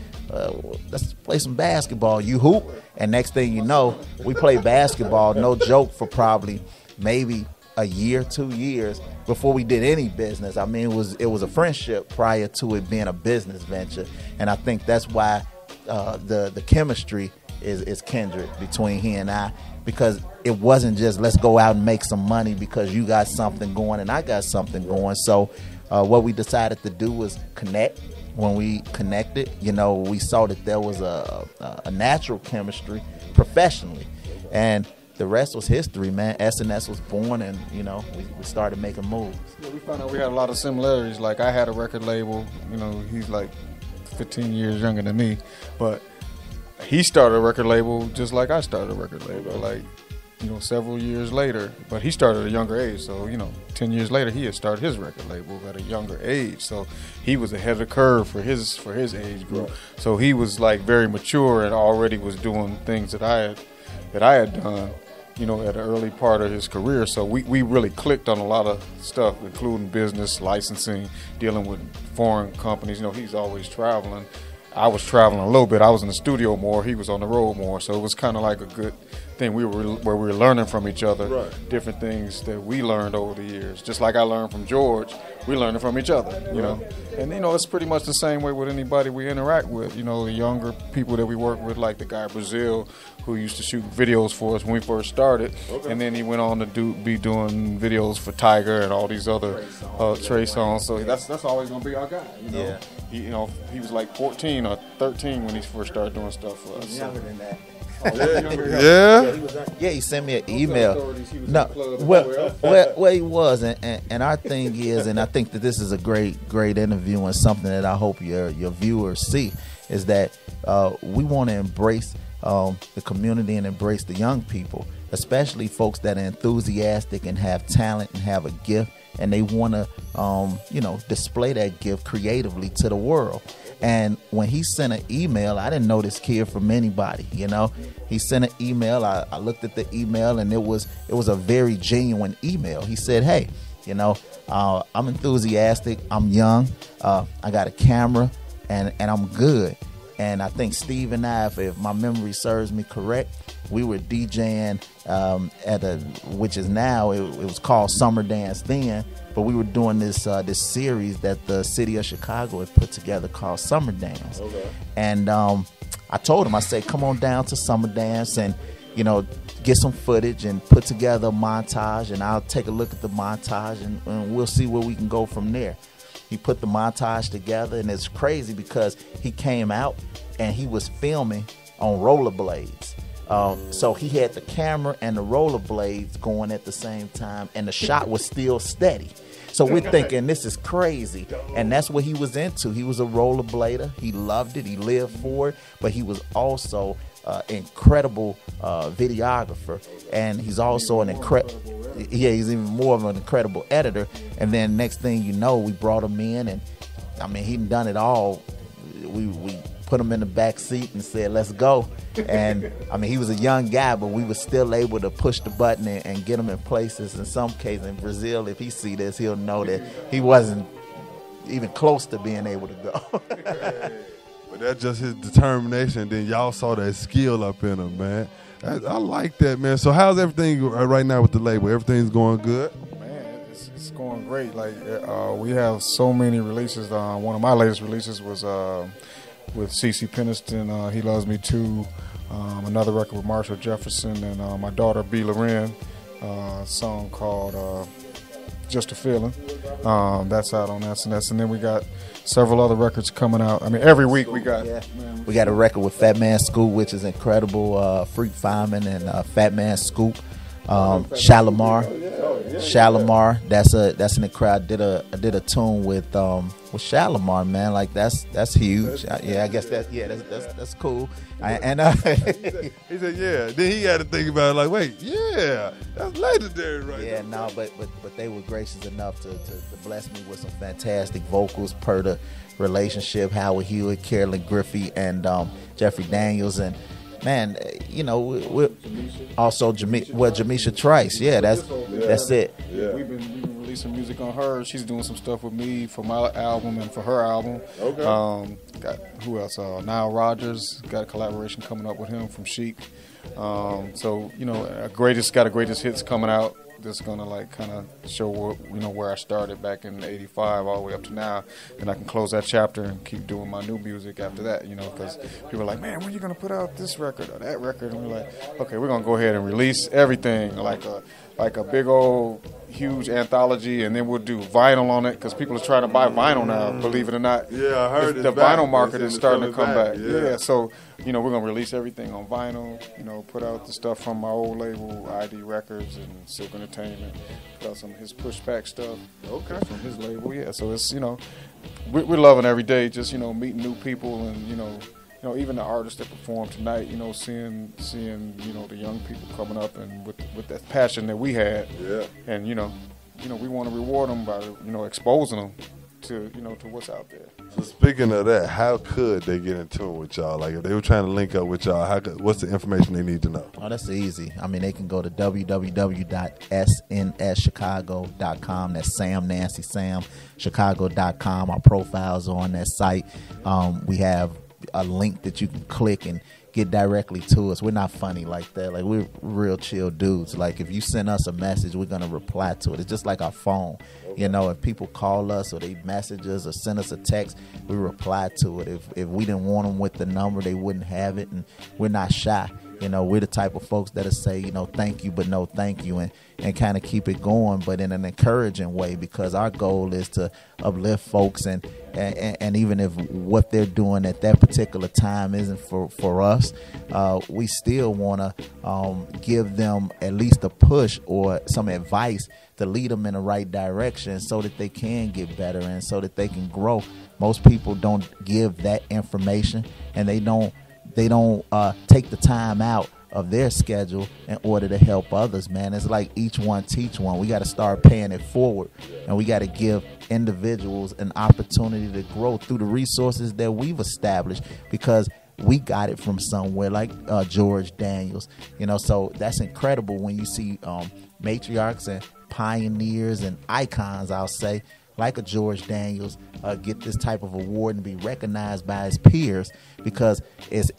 Let's play some basketball. You hoop. And next thing you know, we play basketball, no joke, for probably maybe a year, 2 years before we did any business. I mean, it was a friendship prior to it being a business venture. And I think that's why the chemistry is kindred between he and I, because it wasn't just let's go out and make some money because you got something going and I got something going. So what we decided to do was connect. When we connected, you know, we saw that there was a natural chemistry professionally, and the rest was history, man. S&S was born, and, you know, we started making moves. Yeah, we found out we had a lot of similarities. Like, I had a record label. You know, he's like 15 years younger than me, but he started a record label just like I started a record label, like, you know, several years later. But he started at a younger age, so, you know, 10 years later he had started his record label at a younger age. So he was ahead of the curve for his age group. Right. So he was like very mature and already was doing things that I had done, you know, at an early part of his career. So we really clicked on a lot of stuff, including business, licensing, dealing with foreign companies. You know, he's always traveling. I was traveling a little bit. I was in the studio more. He was on the road more. So it was kind of like a good thing. Where we were learning from each other, right. Different things that we learned over the years. Just like I learned from George, we learned from each other, you know. And, you know, it's pretty much the same way with anybody we interact with. You know, the younger people that we work with, like the guy Brazil, who used to shoot videos for us when we first started. Okay. And then he went on to be doing videos for Tiger and all these other Trey songs. So that's always going to be our guy, you know. Yeah. He was like 14 or 13 when he first started doing stuff for us. Younger than that. Yeah, he sent me an email. No, well, he was, and our thing is, and I think that this is a great interview and something that I hope your viewers see, is that we want to embrace the community and embrace the young people, especially folks that are enthusiastic and have talent and have a gift, and they want to, you know, display that gift creatively to the world. And when he sent an email, I didn't know this kid from anybody, you know. He sent an email. I looked at the email, and it was a very genuine email. He said, hey, you know, I'm enthusiastic. I'm young. I got a camera, and I'm good. And I think Steve and I, if my memory serves me correct, we were DJing which is now, it was called Summer Dance then, but we were doing this series that the city of Chicago had put together called Summer Dance. Okay. And I told him, I said, come on down to Summer Dance and, you know, get some footage and put together a montage, and I'll take a look at the montage, and we'll see where we can go from there. He put the montage together, and it's crazy because he came out and he was filming on rollerblades. So he had the camera and the rollerblades going at the same time, and the shot was still steady. So we're thinking, this is crazy. And that's what he was into. He was a rollerblader. He loved it. He lived for it. But he was also incredible videographer. And he's also an he's even more of an incredible editor. And then next thing you know, we brought him in, and I mean, he'd done it all. We put him in the back seat and said, let's go. And I mean, he was a young guy, but we were still able to push the button and get him in places. In some cases, in Brazil, if he see this, he'll know that he wasn't even close to being able to go. But that's just his determination. Then y'all saw that skill up in him, man. I like that, man. So how's everything right now with the label? Everything's going good? Man, it's going great. Like we have so many releases. One of my latest releases was with CeCe Peniston. He Loves Me Too. Another record with Marshall Jefferson and my daughter B. Loren. A song called Just a Feeling. That's out on SNS. And then we got several other records coming out. I mean, every week we got. Yeah. We got a record with Fat Man Scoop, which is incredible. Freak Fireman and Fat Man Scoop. Shalimar, that's an incredible. I did a tune with Shalimar, man. Like that's huge. Yeah, I guess that's cool. He said, yeah. Then he had to think about it. Like, wait, yeah, that's legendary, right? Yeah, no, but they were gracious enough to bless me with some fantastic vocals per the relationship. Howard Hewitt, Carolyn Griffey, and Jeffrey Daniels, and man, you know, we're also Jamisha Trice. Yeah, that's it. Yeah. We've been releasing music on her. She's doing some stuff with me for my album and for her album. Okay. Got who else? Nile Rodgers got a collaboration coming up with him from Chic. So you know, got a greatest hits coming out. That's gonna like kind of show where I started back in '85 all the way up to now, and I can close that chapter and keep doing my new music after that. You know, because people are like, man, when are you gonna put out this record or that record? And we're like, okay, we're gonna go ahead and release everything like a big old huge anthology, and then we'll do vinyl on it because people are trying to buy vinyl now. Believe it or not, yeah, I heard the vinyl market is starting to come back. Yeah, so you know we're gonna release everything on vinyl. You know, put out the stuff from my old label, ID Records and Silk Entertainment. Put out some of his Pushback stuff. Okay, from his label. Yeah, so it's we're loving every day. Just meeting new people and even the artists that perform tonight, seeing the young people coming up and with that passion that we had, and we want to reward them by exposing them to what's out there. So speaking of that, how could they get in tune with y'all? Like if they were trying to link up with y'all, what's the information they need to know? Oh, that's easy. I mean, they can go to www.snschicago.com. That's Sam Nancy Sam Chicago.com. Our profiles are on that site. We have a link that you can click and get directly to us. We're not funny like that. Like we're real chill dudes. Like if you send us a message, we're gonna reply to it. It's just like our phone. If people call us or they message us or send us a text, we reply to it. If we didn't want them with the number, they wouldn't have it, and we're not shy. We're the type of folks that'll say, thank you, but no thank you, and kind of keep it going, but in an encouraging way, because our goal is to uplift folks, and even if what they're doing at that particular time isn't for us, we still want to give them at least a push or some advice to lead them in the right direction so that they can get better and so that they can grow. Most people don't give that information, and they don't take the time out of their schedule in order to help others, man. It's like each one teach one. We got to start paying it forward, and we got to give individuals an opportunity to grow through the resources that we've established, because we got it from somewhere, like George Daniels. So that's incredible when you see matriarchs and pioneers and icons, I'll say, like a George Daniels, get this type of award and be recognized by his peers, because it's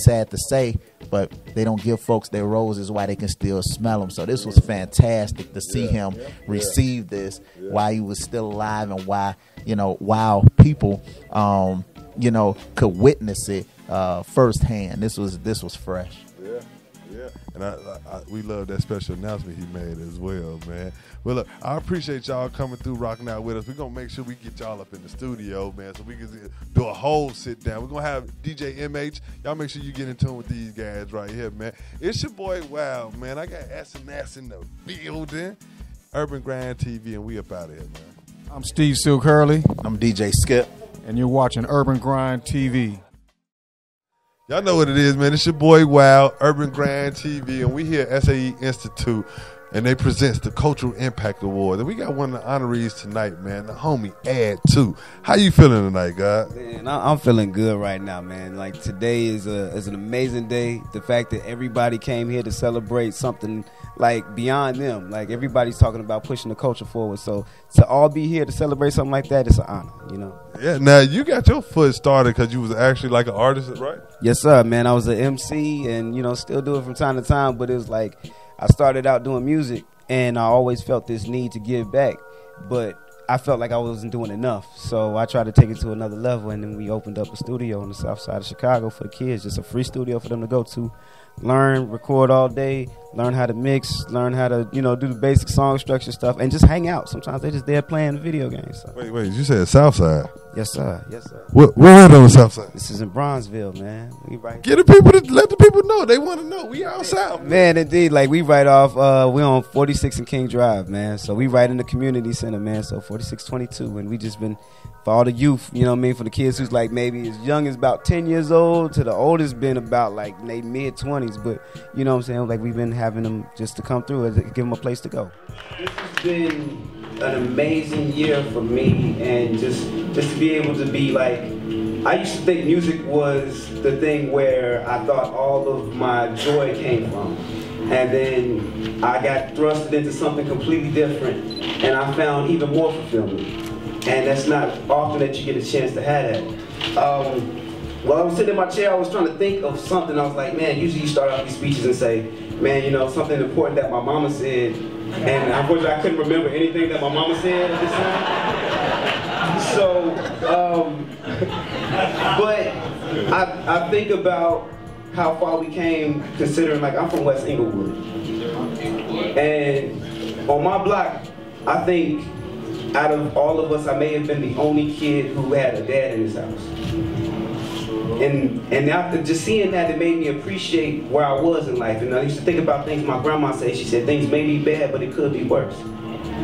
sad to say, but they don't give folks their roses while they can still smell them. So this was fantastic to see him receive this while he was still alive, and while people could witness it firsthand. This was fresh. Yeah, and we love that special announcement he made as well, man. Well, look, I appreciate y'all coming through, rocking out with us. We're going to make sure we get y'all up in the studio, man, so we can do a whole sit-down. We're going to have DJ MH. Y'all make sure you get in tune with these guys right here, man. It's your boy, Wow, man. I got SNS in the building. Urban Grind TV, and we up out of here, man. I'm Steve Silk Hurley. I'm DJ Skip. And you're watching Urban Grind TV. Y'all know what it is, man. It's your boy, Wow, Urban Grind TV, and we here at SAE Institute, and they presents the Cultural Impact Award. And we got one of the honorees tonight, man, the homie Add-2. How you feeling tonight, God? Man, I'm feeling good right now, man. Like, today is an amazing day. The fact that everybody came here to celebrate something like beyond them. Like, everybody's talking about pushing the culture forward. So to all be here to celebrate something like that, it's an honor, Yeah, now you got your foot started because you was actually like an artist, right? Yes, sir, man. I was an MC and, still do it from time to time, but it was like I started out doing music and I always felt this need to give back, but I felt like I wasn't doing enough. So I tried to take it to another level, and then we opened up a studio on the south side of Chicago for the kids, just a free studio for them to go to, learn, record all day, learn how to mix, learn how to, do the basic song structure stuff, and just hang out. Sometimes they just there playing video games. So. Wait, you said south side? Yes, sir. Yes, sir. Where on the south side? This is in Bronzeville, man. We right. Let the people know. They want to know. We out south. Man, indeed. Like, we right off, we on 46 and King Drive, man. So we right in the community center, man. So 4622. And we just been, for all the youth, for the kids who's like maybe as young as about 10 years old to the oldest been about like they mid-20s. But, you know what I'm saying? Like, we've been having them just to come through and give them a place to go. This has been an amazing year for me, and just to be able to be like, I used to think music was the thing where I thought all of my joy came from, and then I got thrusted into something completely different, and I found even more fulfillment, and that's not often that you get a chance to have that. While I was sitting in my chair, I was trying to think of something. I was like, man, usually you start off these speeches and say, man, something important that my mama said. And unfortunately, I couldn't remember anything that my mama said at this time. So, but I think about how far we came, considering, like, I'm from West Inglewood. And on my block, I think out of all of us, I may have been the only kid who had a dad in his house. And after just seeing that, it made me appreciate where I was in life. And I used to think about things my grandma said. She said things may be bad, but it could be worse.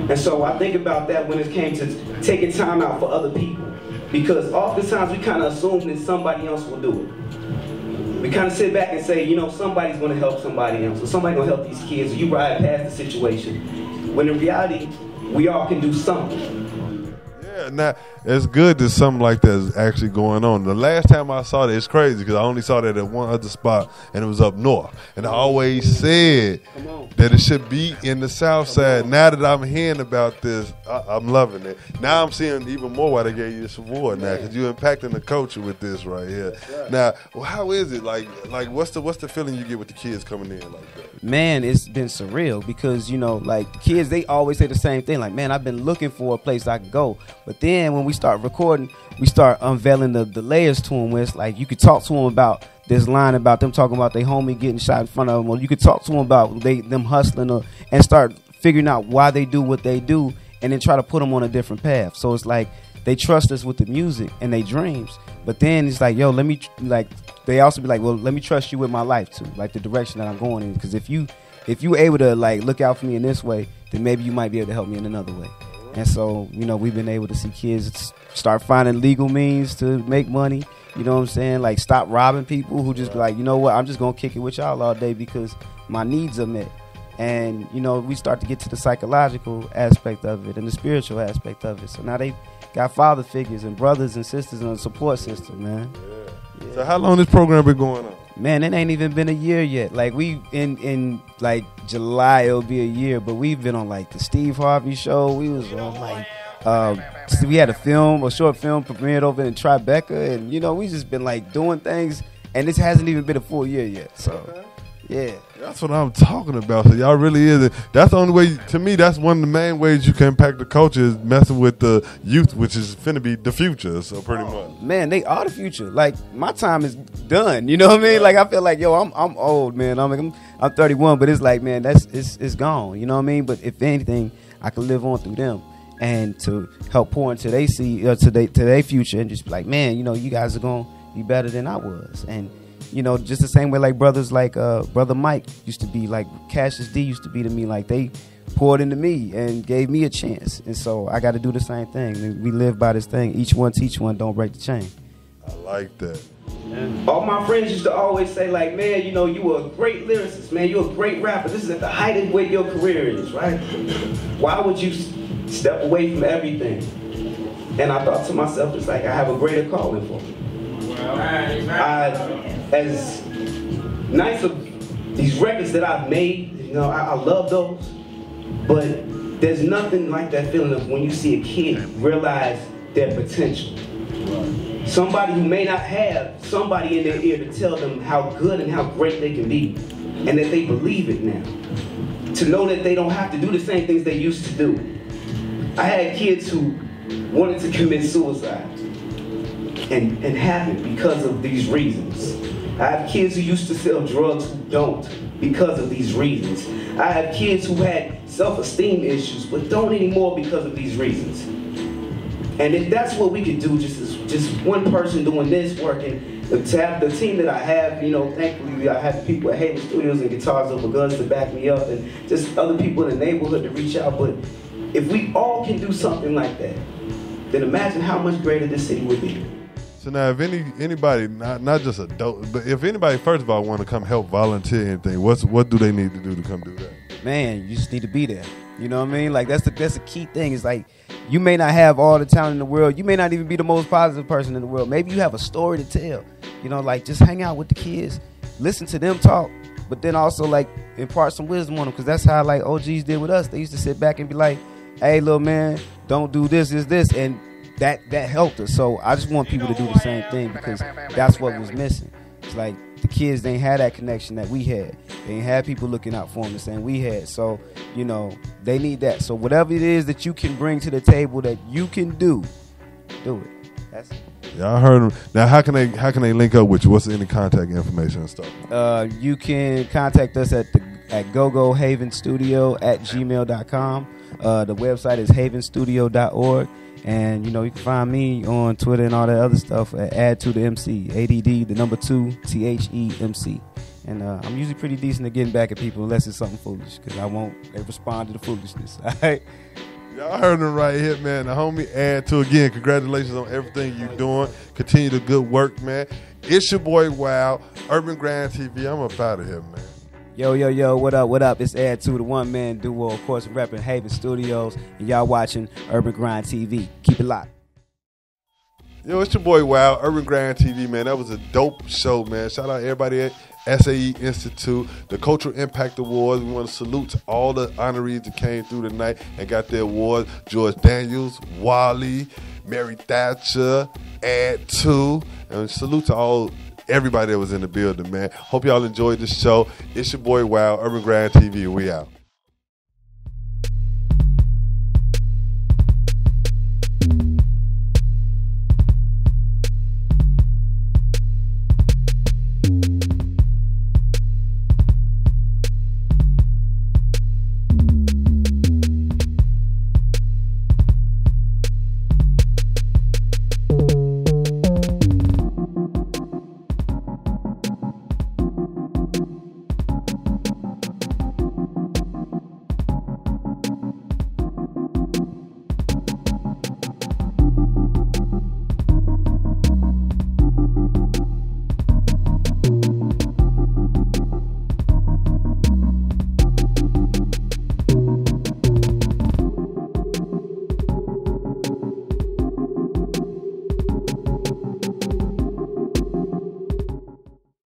And so I think about that when it came to taking time out for other people. Because oftentimes we kind of assume that somebody else will do it. We kind of sit back and say, somebody's going to help somebody else, or somebody's going to help these kids, or you ride past the situation. When in reality, we all can do something. Yeah, now it's good that something like that is actually going on. The last time I saw that, it's crazy because I only saw that at one other spot, and it was up north. And I always said that it should be in the south side. Now that I'm hearing about this, I'm loving it. Now I'm seeing even more why they gave you this award now, because you're impacting the culture with this right here. Right. Now, how is it? Like what's the feeling you get with the kids coming in like that? Man, it's been surreal because, like kids, they always say the same thing. Like, man, I've been looking for a place I could go. But then when we start recording, we start unveiling the layers to them where it's like you could talk to them about this line about them talking about their homie getting shot in front of them, or you could talk to them about them hustling and start figuring out why they do what they do and then try to put them on a different path. So it's like they trust us with the music and their dreams, but then it's like, yo, they also be like, well, let me trust you with my life too, like the direction that I'm going in, because if you able to like look out for me in this way, then maybe you might be able to help me in another way. And so, we've been able to see kids start finding legal means to make money. You know what I'm saying? Like, stop robbing people who just be like, you know what, I'm just going to kick it with y'all all day because my needs are met. And, we start to get to the psychological aspect of it and the spiritual aspect of it. So now they got father figures and brothers and sisters and a support system, man. Yeah. So how long this program been going on? Man, it ain't even been a year yet. Like, we in like July it'll be a year, but we've been on like the Steve Harvey show. We was on like we had a short film premiered over in Tribeca, and we just been like doing things, and this hasn't even been a full year yet. So yeah, that's what I'm talking about. So y'all really is. That's the only way. To me, that's one of the main ways you can impact the culture is messing with the youth, which is finna be the future. So pretty much, man, they are the future. Like, my time is done. You know what I mean? Like, I feel like, yo, I'm old, man. I'm 31, but it's like, man, it's gone. You know what I mean? But if anything, I can live on through them and to help pour into their to their future, and just be like, man, you guys are gonna be better than I was. And just the same way like brothers like Brother Mike used to be, like Cassius D used to be to me, like they poured into me and gave me a chance. And so I got to do the same thing. And we live by this thing, each one teach one, don't break the chain. I like that. All my friends used to always say, like, man, you were a great lyricist, man, you're a great rapper. This is at the height of where your career is, right? Why would you step away from everything? And I thought to myself, it's like I have a greater calling for me. As nice of these records that I've made, I love those, but there's nothing like that feeling of when you see a kid realize their potential. Somebody who may not have somebody in their ear to tell them how good and how great they can be. and that they believe it now. To know that they don't have to do the same things they used to do. I had kids who wanted to commit suicide and haven't because of these reasons. I have kids who used to sell drugs who don't because of these reasons. I have kids who had self-esteem issues but don't anymore because of these reasons. And if that's what we could do, just one person doing this, working, to have the team that I have, you know, thankfully I have the people at Haven Studios and Guitars Over Guns to back me up, and just other people in the neighborhood to reach out. But if we all can do something like that, then imagine how much greater this city would be. So now, if anybody, not just adult, but if anybody, first of all, want to come help volunteer anything, what do they need to do to come do that? Man, you just need to be there. You know what I mean? Like that's the key thing. Is like you may not have all the talent in the world. You may not even be the most positive person in the world. Maybe you have a story to tell. You know, like just hang out with the kids, listen to them talk, but then also like impart some wisdom on them, because that's how like OGs did with us. They used to sit back and be like, "Hey, little man, don't do this, and that helped us." So I just want people to do the same thing, because that's what was missing. It's like the kids, they ain't had that connection that we had. They ain't had people looking out for them the same we had. So, you know, they need that. So whatever it is that you can bring to the table that you can do it. That's it. Yeah, I heard them. Now, how can they link up with you? What's any contact information and stuff? You can contact us at gogohavenstudio@gmail.com. The website is havenstudio.org. And, you know, you can find me on Twitter and all that other stuff at Add-2 the MC, ADD, the number 2, THEMC. And I'm usually pretty decent at getting back at people unless it's something foolish, because I won't respond to the foolishness. All right? Y'all heard him right here, man. The homie Add-2. Again, congratulations on everything you're doing. Continue the good work, man. It's your boy, Wow, Urban Grind TV. I'm up out of here, man. Yo, what up? It's Add-2, the one-man duo, of course, repping Haven Studios, and y'all watching Urban Grind TV. Keep it locked. Yo, it's your boy, Wow, Urban Grind TV, man. That was a dope show, man. Shout out everybody at SAE Institute, the Cultural Impact Awards. We want to salute to all the honorees that came through tonight and got their awards. George Daniels, Wally, Mary Datcher, Add-2, and salute to everybody that was in the building, man. Hope y'all enjoyed this show. It's your boy, Wow, Urban Grind TV. We out.